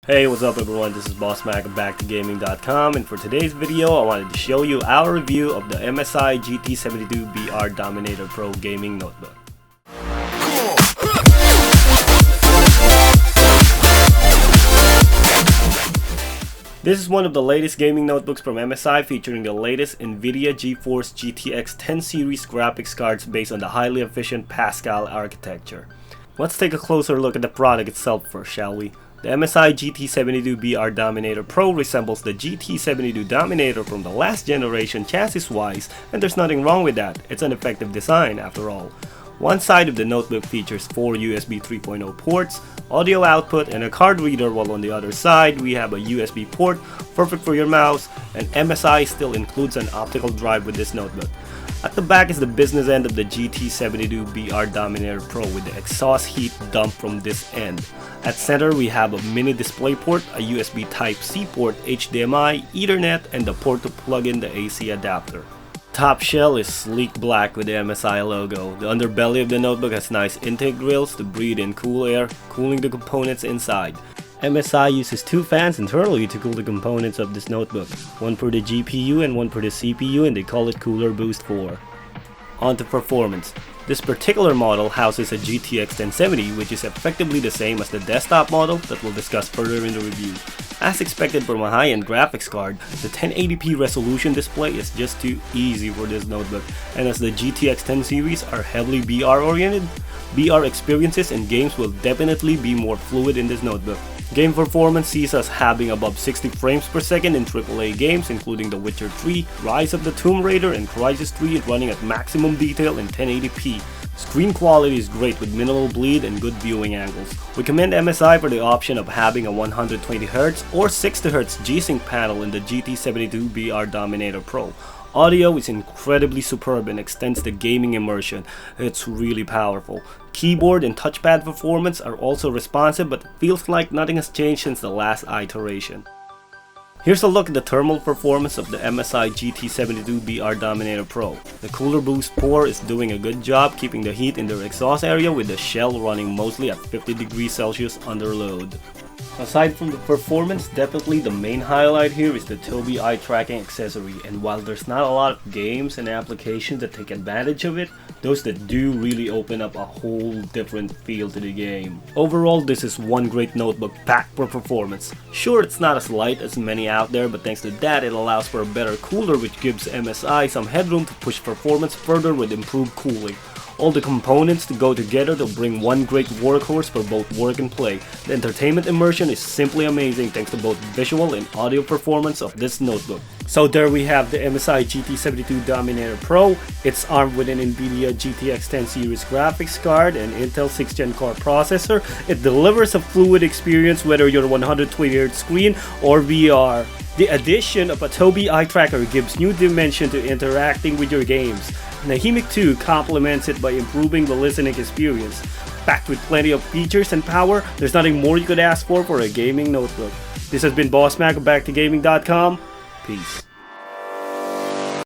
Hey, what's up everyone, this is Boss Mac of BackToGaming.com, and for today's video I wanted to show you our review of the MSI GT72VR Dominator Pro gaming notebook. This is one of the latest gaming notebooks from MSI featuring the latest NVIDIA GeForce GTX 10 series graphics cards based on the highly efficient Pascal architecture. Let's take a closer look at the product itself first, shall we? The MSI GT72VR Dominator Pro resembles the GT72 Dominator from the last generation chassis-wise, and there's nothing wrong with that. It's an effective design after all. One side of the notebook features 4 USB 3.0 ports, audio output, and a card reader, while on the other side we have a USB port, perfect for your mouse, and MSI still includes an optical drive with this notebook. At the back is the business end of the GT72VR Dominator Pro with the exhaust heat dump from this end. At center we have a mini display port, a USB Type-C port, HDMI, Ethernet, and the port to plug in the AC adapter. Top shell is sleek black with the MSI logo. The underbelly of the notebook has nice intake grills to breathe in cool air, cooling the components inside. MSI uses 2 fans internally to cool the components of this notebook, one for the GPU and one for the CPU, and they call it Cooler Boost 4. On to performance. This particular model houses a GTX 1070, which is effectively the same as the desktop model that we'll discuss further in the review. As expected from a high-end graphics card, the 1080p resolution display is just too easy for this notebook, and as the GTX 10 series are heavily BR oriented, BR experiences and games will definitely be more fluid in this notebook. Game performance sees us having above 60 frames per second in AAA games including The Witcher 3, Rise of the Tomb Raider, and Crysis 3 running at maximum detail in 1080p. Screen quality is great with minimal bleed and good viewing angles. We commend MSI for the option of having a 120Hz or 60Hz G-Sync panel in the GT72VR Dominator Pro. Audio is incredibly superb and extends the gaming immersion. It's really powerful. Keyboard and touchpad performance are also responsive, but it feels like nothing has changed since the last iteration. Here's a look at the thermal performance of the MSI GT72VR Dominator Pro. The Cooler Boost 4 is doing a good job keeping the heat in their exhaust area with the shell running mostly at 50 degrees Celsius under load. Aside from the performance, definitely the main highlight here is the Tobii eye tracking accessory, and while there's not a lot of games and applications that take advantage of it, those that do really open up a whole different feel to the game. Overall, this is one great notebook packed for performance. Sure, it's not as light as many out there, but thanks to that it allows for a better cooler, which gives MSI some headroom to push performance further with improved cooling. All the components to go together to bring one great workhorse for both work and play. The entertainment immersion is simply amazing thanks to both visual and audio performance of this notebook. So there we have the MSI GT72 Dominator Pro. It's armed with an NVIDIA GTX 10 series graphics card and Intel 6th Gen core processor. It delivers a fluid experience whether you're 120Hz screen or VR. The addition of a Tobii eye tracker gives new dimension to interacting with your games. Nahimic 2 complements it by improving the listening experience. Packed with plenty of features and power, there's nothing more you could ask for a gaming notebook. This has been Boss Mac of BackToGaming.com. Peace.